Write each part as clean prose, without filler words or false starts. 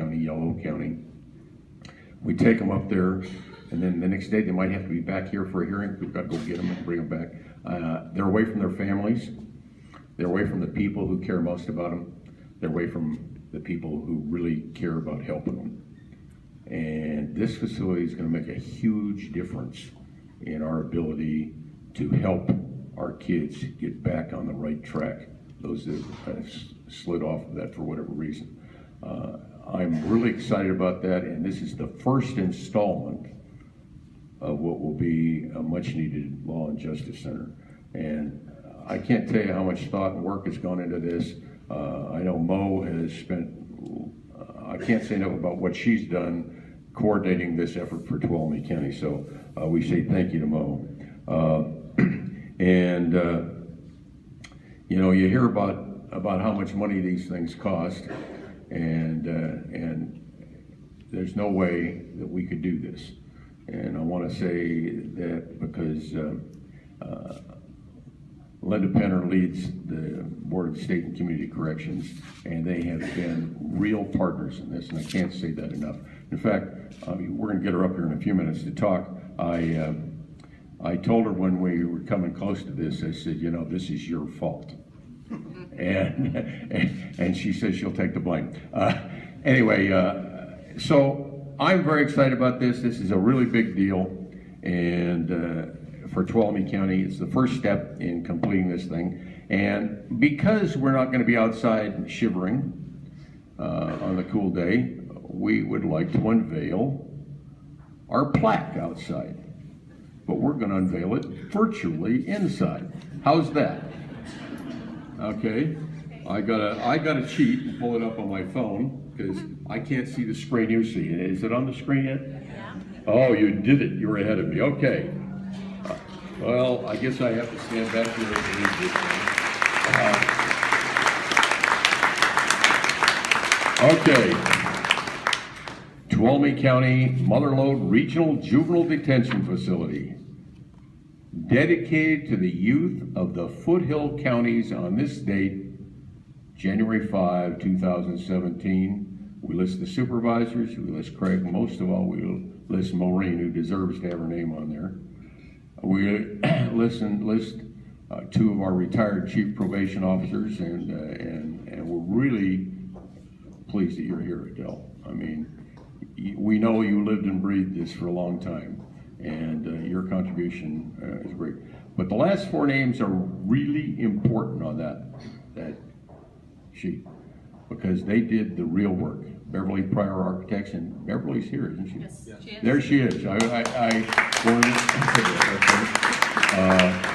County, Yellow County. We take them up there, and then the next day they might have to be back here for a hearing. We've got to go get them and bring them back. They're away from their families. They're away from the people who care most about them. They're away from the people who really care about helping them. And this facility is going to make a huge difference in our ability to help our kids get back on the right track, those that have slid off of that for whatever reason. I'm really excited about that, and this is the first installment of what will be a much needed law and justice center. And I can't tell you how much thought and work has gone into this. I know Mo has spent, I can't say enough about what she's done coordinating this effort for Tuolumne County, so we say thank you to Mo. You know, you hear about how much money these things cost, and there's no way that we could do this. And I want to say that because Linda Penner leads the Board of State and Community Corrections, and they have been real partners in this, and I can't say that enough. In fact, we're going to get her up here in a few minutes to talk. I told her when we were coming close to this, I said, you know, this is your fault. and she says she'll take the blame. Anyway, so I'm very excited about this. This is a really big deal, and for Tuolumne County, it's the first step in completing this thing. And because we're not going to be outside shivering on the cool day, we would like to unveil our plaque outside. But we're going to unveil it virtually inside. How's that? Okay. I gotta cheat and pull it up on my phone because I can't see the screen you see. Is it on the screen yet? Yeah. Oh, you did it. You're ahead of me. Okay. Well, I guess I have to stand back here and read this thing. Okay. Tuolumne County Mother Lode Regional Juvenile Detention Facility, dedicated to the youth of the foothill counties on this date, January 5, 2017. We list the supervisors, we list Craig, most of all we list Maureen, who deserves to have her name on there. We list two of our retired chief probation officers, and we're really pleased that you're here, Adele. I mean, we know you lived and breathed this for a long time, and your contribution is great. But the last four names are really important on that sheet because they did the real work. Beverly Pryor Architects, and Beverly's here, isn't she? Yes, she is. There she is.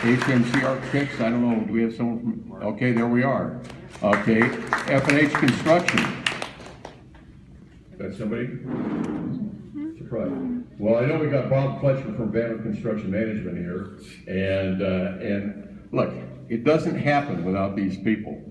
HMC Architects, I don't know, do we have someone from, okay, there we are. Okay, F&H Construction. Got somebody? Surprise. Well, I know we got Bob Fletcher from Banner Construction Management here, and look, it doesn't happen without these people.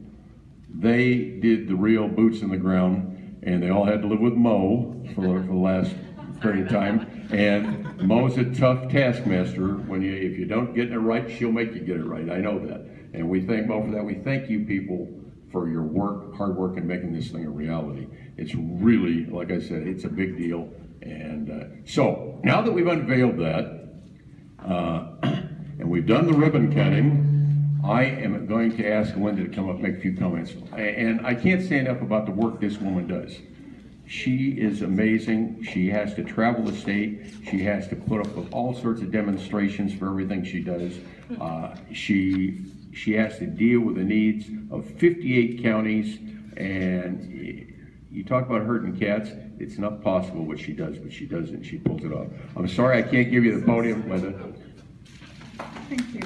They did the real boots in the ground, and they all had to live with Mo for the last period of time. And Mo's a tough taskmaster. If you don't get it right, she'll make you get it right. I know that, and we thank Mo for that. We thank you people for your work, hard work, in making this thing a reality. It's really, like I said, it's a big deal. And so now that we've unveiled that, and we've done the ribbon cutting, I am going to ask Linda to come up and make a few comments. And I can't say enough about the work this woman does. She is amazing. She has to travel the state. She has to put up with all sorts of demonstrations for everything she does. She has to deal with the needs of 58 counties. And you talk about herding cats, it's not possible what she does, but she does it and she pulls it off. I'm sorry I can't give you the podium, Linda. Thank you.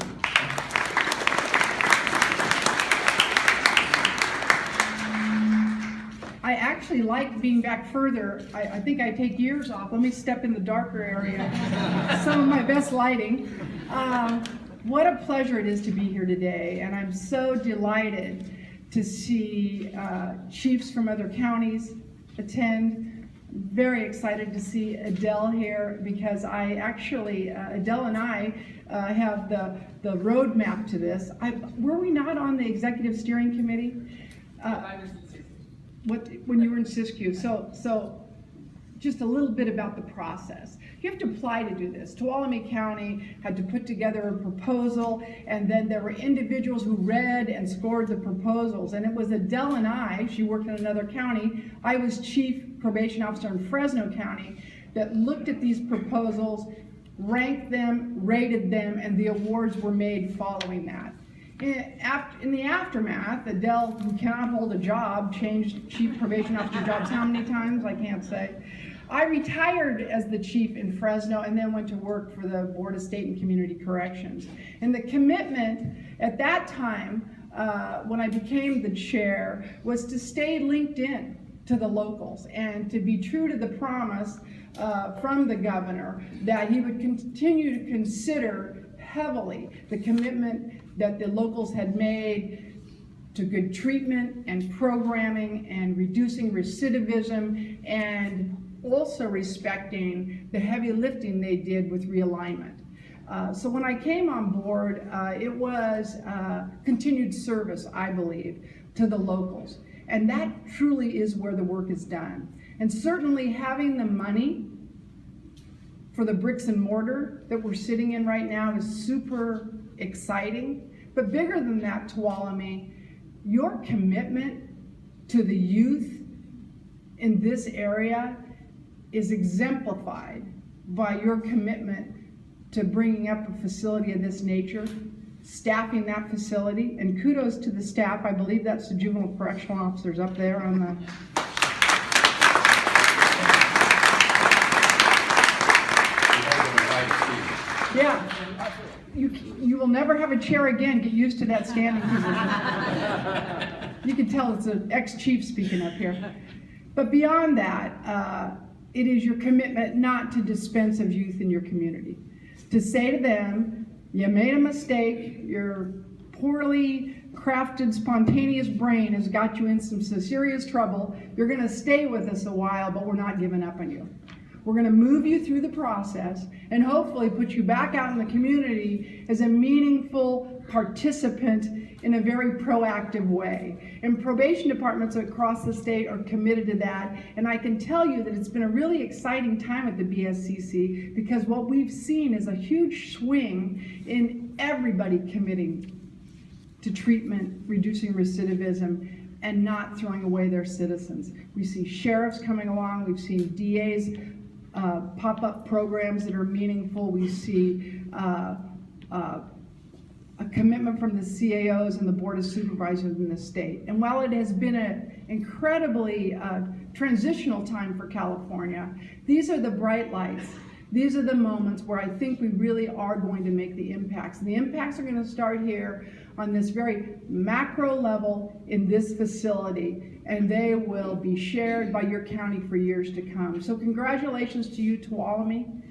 I actually like being back further. I think I take years off. Let me step in the darker area. Some of my best lighting. What a pleasure it is to be here today, and I'm so delighted to see chiefs from other counties attend. Very excited to see Adele here because I actually, Adele and I have the roadmap to this. Were we not on the executive steering committee? when you were in Siskiyou. So just a little bit about the process. You have to apply to do this. Tuolumne County had to put together a proposal, and then there were individuals who read and scored the proposals. And it was Adele and I, she worked in another county, I was chief probation officer in Fresno County, that looked at these proposals, ranked them, rated them, and the awards were made following that. In the aftermath, Adele, who cannot hold a job, changed chief probation officer jobs how many times? I can't say. I retired as the chief in Fresno and then went to work for the Board of State and Community Corrections. And the commitment at that time, when I became the chair, was to stay linked in to the locals and to be true to the promise from the governor that he would continue to consider heavily the commitment that the locals had made to good treatment and programming and reducing recidivism, and also respecting the heavy lifting they did with realignment. So when I came on board, it was continued service, I believe, to the locals. And that truly is where the work is done. And certainly having the money for the bricks and mortar that we're sitting in right now is super exciting. But bigger than that, Tuolumne, your commitment to the youth in this area is exemplified by your commitment to bringing up a facility of this nature, staffing that facility, and kudos to the staff. I believe that's the juvenile correctional officers up there on the yeah. You will never have a chair again. Get used to that standing position. You can tell it's an ex-chief speaking up here. But beyond that, it is your commitment not to dispense of youth in your community. To say to them, you made a mistake, your poorly crafted, spontaneous brain has got you in some serious trouble. You're going to stay with us a while, but we're not giving up on you. We're going to move you through the process and hopefully put you back out in the community as a meaningful participant in a very proactive way. And probation departments across the state are committed to that. And I can tell you that it's been a really exciting time at the BSCC, because what we've seen is a huge swing in everybody committing to treatment, reducing recidivism, and not throwing away their citizens. We see sheriffs coming along, we've seen DAs pop-up programs that are meaningful. We see a commitment from the CAOs and the Board of Supervisors in the state. And while it has been an incredibly transitional time for California, these are the bright lights. These are the moments where I think we really are going to make the impacts. And the impacts are going to start here on this very macro level in this facility, and they will be shared by your county for years to come. So congratulations to you, Tuolumne.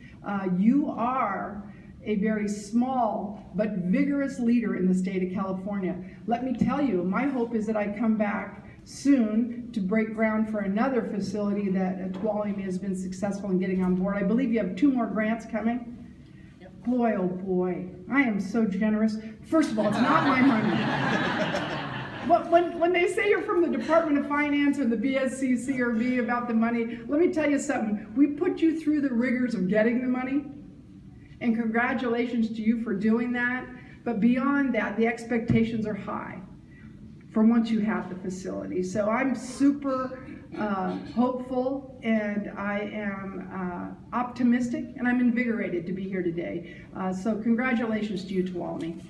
You are a very small but vigorous leader in the state of California. Let me tell you, my hope is that I come back soon to break ground for another facility that Tuolumne has been successful in getting on board. I believe you have 2 more grants coming. Yep. Boy, oh boy, I am so generous. First of all, it's not my money. When they say you're from the Department of Finance or the BSCC or me about the money, let me tell you something. We put you through the rigors of getting the money, and congratulations to you for doing that. But beyond that, the expectations are high for once you have the facility. So I'm super hopeful, and I am optimistic, and I'm invigorated to be here today. So congratulations to you, Tuolumne.